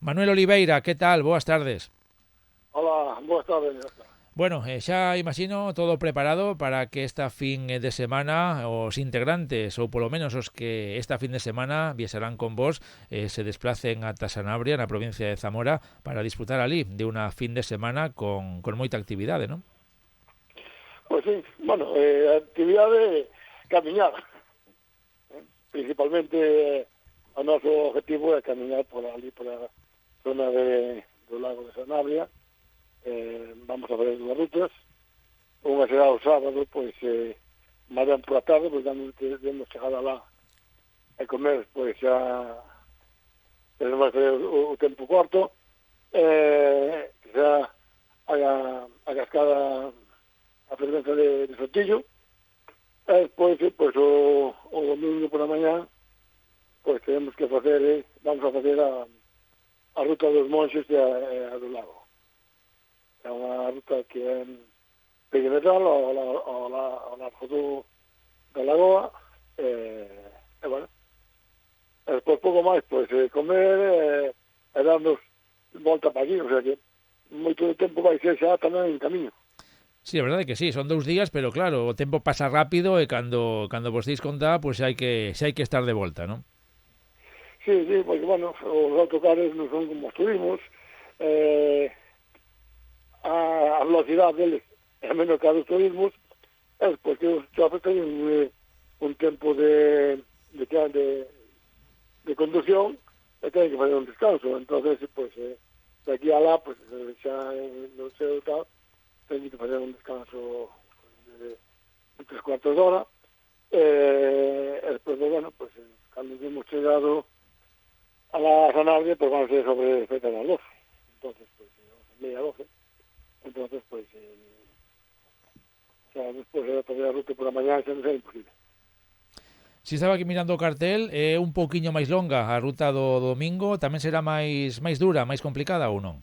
Manuel Oliveira, que tal? Boas tardes. Hola, boas tardes. Bueno, xa imagino todo preparado para que esta fin de semana os integrantes, ou polo menos os que esta fin de semana viaxarán con vos, se desplacen ata Sanabria, na provincia de Zamora, para disfrutar ali de unha fin de semana con moita actividade, non? Pois sí, bueno, actividade camiñar. Principalmente o noso objetivo é camiñar por ali, por a zona do lago de Sanabria. Vamos a fazer dúas rutas. Unha será o sábado, pois, máis ben por a tarde, pois damos chegada lá e comer, pois xa non vai ser o tempo corto. Xa a cascada, a fervenza de Sotillo. E despois, pois, o domingo por a mañá, pois temos que facer, vamos a facer a ruta dos Monxes e a do lago. É unha ruta que é perimetral ao largo da lagoa, e bueno, e despois pouco máis, pois, comer e darnos volta para aquí, o sea que moito tempo vai ser xa tamén en camiño. Sí, a verdade que sí, son 2 días, pero claro, o tempo pasa rápido e cando vos deis conta, pois xa hai que estar de volta, non? Sí, sí, porque, bueno, os autocares non son como os turismos, a velocidade deles é menos que a dos turismos, é porque os chofres teñen un tempo de conducción e teñen que fazer un descanso. Entonces, pues, de aquí a lá, pues, xa non sei o tal, teñen que fazer un descanso de 3 cuartos de hora, e despois, bueno, pues, cando hemos chegado a la Sanabria, pues van a ser sobre cerca de las 12. Entonces, pues, 11:30, 12. Entonces, pues, o sea, después de la ruta por la mañana, eso no será imposible. Si estaba aquí mirando o cartel, é un pouquiño máis longa a ruta do domingo, tamén será máis dura, máis complicada ou non?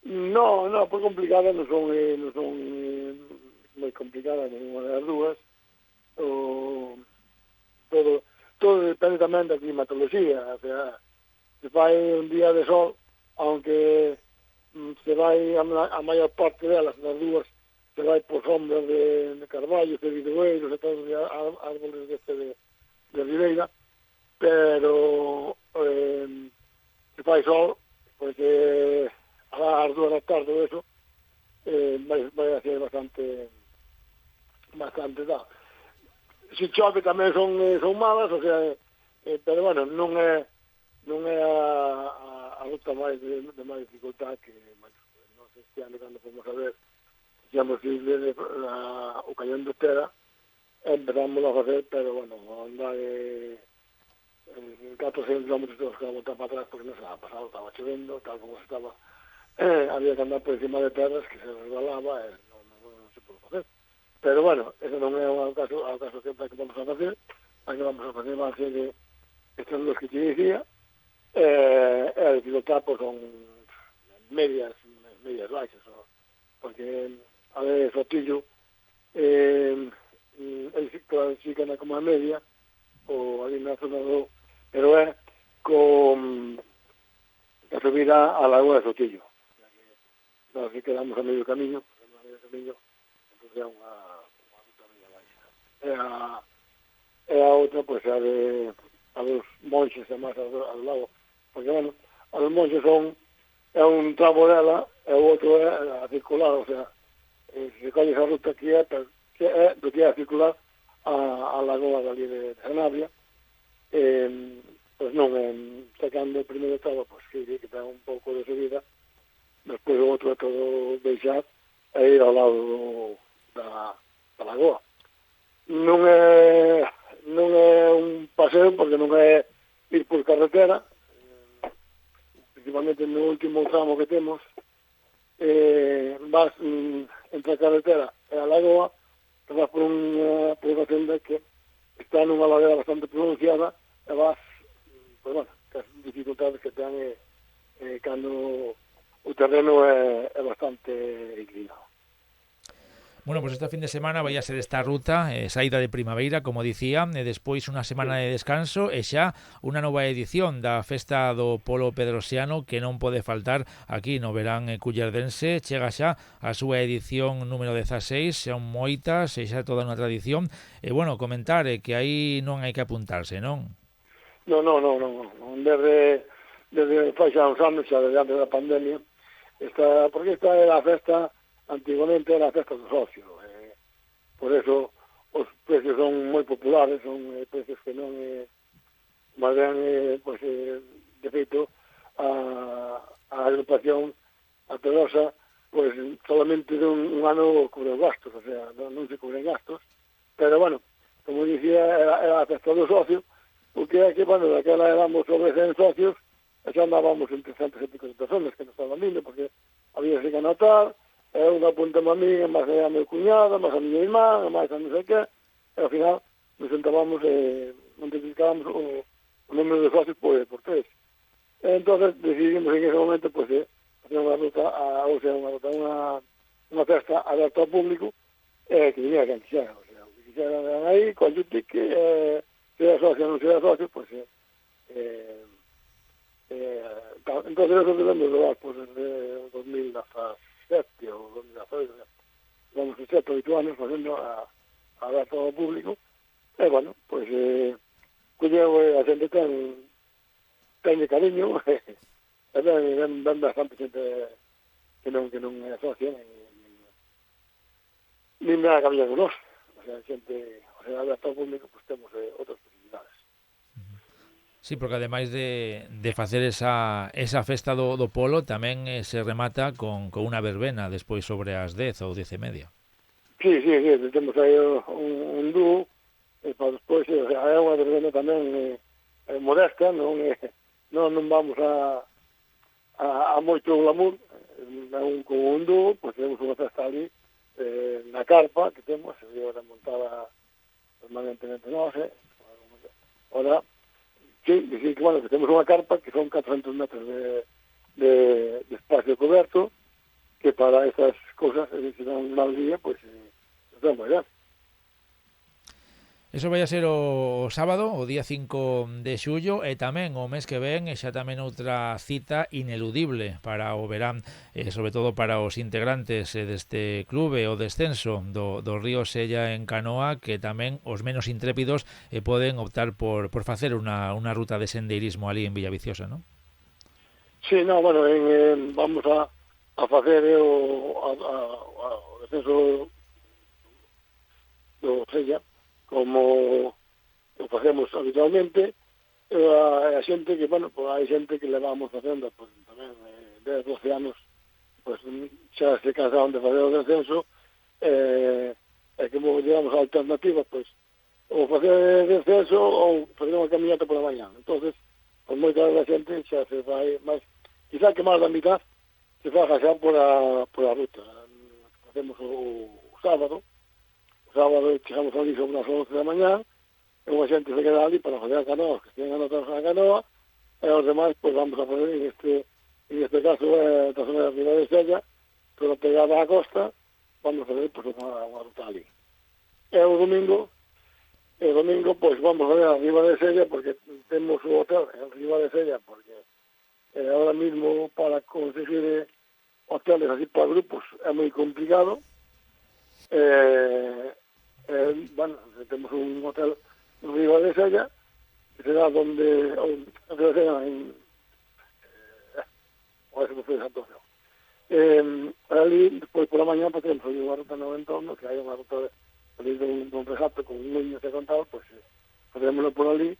No, no, pues complicadas non son moi complicadas ninguna das dúas. O, todo depende tamén da climatología. O sea, se fai un día de sol, aunque se vai a maior parte delas, das dúas, se vai por sombras de carballos, de vidrueiros e todos os árboles de ribeira, pero se fai sol, pois a las 2 da tarde ou eso, vai a ser bastante tal. Se chove tamén son malas, o sea, pero bueno, non é a ruta máis de máis dificultad que, bueno, non sei este ano cando fomos a ver, digamos, o Cañón de Tera, empezamos a facer, pero bueno, andar 400 kilómetros tenemos que voltar para atrás porque non se ha pasado, estaba chovendo, tal como se estaba, había que andar por encima de terras que se resbalaba, non se pudo facer. Pero bueno, eso non é o caso que vamos a facer, a que vamos a facer va a ser estos dos que te dicía, a dificultad pues son medias baixas, porque a ver, Sotillo, sí que anda como a media, o ali na zona pero é con a subir a Lagoa de Sotillo. Nós que quedamos a medio camiño, entonces é unha ruta media baixa. A outra, pois, a dos Monxes, e máis a do lago, porque, bueno, a dos Monxes é un tramo dela, e o outro é a circular, o sea, se colles a ruta que é do que é a circular a Lagoa dali de Sanabria, pois non, sacando o primeiro tramo, pois, que ten un pouco de subida, despois o outro é todo deixar e ir ao lado da lagoa. Non é un paseo, porque non é ir por carretera, principalmente no último tramo que temos, vas entre a carretera e a lagoa, vas por unha senda que está nunha ladera bastante pronunciada, e vas, pues bueno, que as dificultades que ten cando o terreno é bastante inclinado. Bueno, pues este fin de semana vai a ser esta ruta, saída de primavera, como dicía, e despois unha semana de descanso e xa unha nova edición da festa do polo pedrosiano que non pode faltar aquí no verán cullerdense. Chega xa a súa edición número 16, xa moitas e xa toda unha tradición. E bueno, comentar que aí non hai que apuntarse, non? Non. Desde fai xa uns anos, xa desde antes da pandemia, porque esta era a festa, antigamente era a festa do socio. Por eso os precios son moi populares, son precios que non máis ben, de feito, a agrupación, a Pedrosa, pues solamente de un ano cubre gastos, o sea, non se cubren gastos, pero bueno, como dicía, era a festa do socio, porque é que, bueno, daquela éramos sobre 100 socios, e xa andábamos entre 150 personas que nos estaban vindo, porque había que anotar, unha apuntamos a mí, máis a meu cuñado, máis a miña irmán, máis a non sei que, e ao final nos sentábamos e multiplicábamos o número de socios por 3. Entonces decidimos en ese momento pues, hacer unha ruta, unha festa aberta ao público, que viniera quen quixera, o sea, que quixera aí, coa yutic, se era socio ou non se era socio, pues, entonces eso debemos levar pues, desde 2017 ou 2018, vamos a 7 ou 8 anos facendo a dar todo ao público, e bueno, pues colleu a xente ten cariño, e ven bastante xente que non é socia, nin me da cabilla con nós, o sea, xente, o sea, a dar todo ao público, pues temos outras posibilidades. Sí, porque ademais de facer esa festa do polo, tamén se remata con unha verbena despois sobre as 10 ou 10:30. Sí, temos aí un dúo, para despois, o sea, é unha verbena tamén modesta, non vamos a moito glamour, con un dúo, pois temos unha festa ali, na carpa que temos, agora montada permanentemente nosa, ahora, sí, decir que, bueno, que temos unha carpa que son 400 metros de espacio coberto, que para esas cosas, se dan un mal día, pues, nos vamos allá. Eso vai a ser o sábado, o día 5 de xullo, e tamén o mes que ven xa tamén outra cita ineludible para o verán, sobre todo para os integrantes deste clube, o descenso do Río Sella en canoa, que tamén os menos intrépidos poden optar por facer unha ruta de sendeirismo ali en Villaviciosa, non? Sí, bueno, vamos a facer o descenso do Sella, como o facemos habitualmente, a xente que, bueno, pues hai xente que levamos facendo, pues, tamén 10, 12 anos, pues xa se cansaron de facer o descenso, e como digamos a alternativa, pues, ou facer descenso ou facer unha caminata por a mañá. Entonces, pues moita da xente xa se vai máis, quizá que máis da mitad se faja xa por a ruta. Facemos o sábado chegamos ali sobre as 11 da mañá, e unha xente se queda ali para fazer a canoa, que estén anotados a canoa, e os demais, pues vamos a fazer en este caso, da zona de Riva de Sella, pero pegada á costa, vamos a fazer pues, unha ruta ali. E o domingo, pues vamos a ver a Riva de Sella, porque temos o hotel en Riva de Sella, porque ahora mismo para conseguir hoteles así para grupos é moi complicado. Bueno, temos un hotel en Riva de Sella, que será donde ali, despois por la mañana, pues, temos unha ruta no entorno, que hai unha ruta ali de un regato con un niño que contar, pues facémoslo por ali,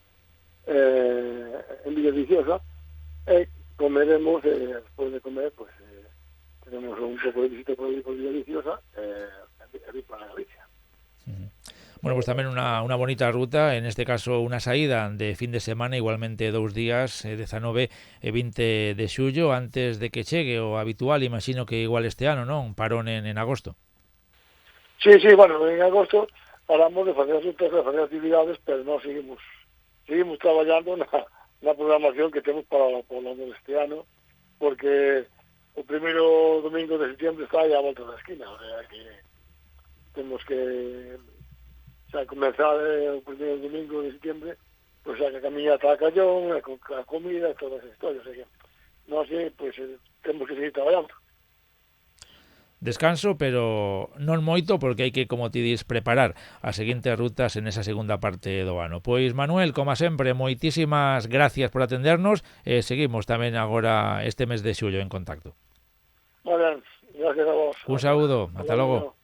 en Villaviciosa, e comeremos, despois de comer, pues tenemos un pouco de visita por Villaviciosa, e para Galicia. Bueno, pues tamén unha bonita ruta, en este caso unha saída de fin de semana, igualmente 2 días, 19 e 20 de xullo, antes de que chegue o habitual, imagino que igual este ano, non? Parón en agosto. Sí, bueno, en agosto paramos de facer rutas, de facer actividades, pero non seguimos traballando na programación que temos para o longo deste ano, porque o primeiro domingo de septiembre está aí á volta da esquina, o sea que temos que xa comenzar o primeiro domingo de setembro, pois a caminhata a Callón, a comida, todas as historias, que nós, pois, temos que seguir traballando. Descanso, pero non moito, porque hai que, como ti dis, preparar as seguintes rutas en esa segunda parte do ano. Pois, Manuel, como sempre, moitísimas gracias por atendernos, e seguimos tamén agora este mes de xullo en contacto. Vale, gracias a vos. Un saúdo, ata logo.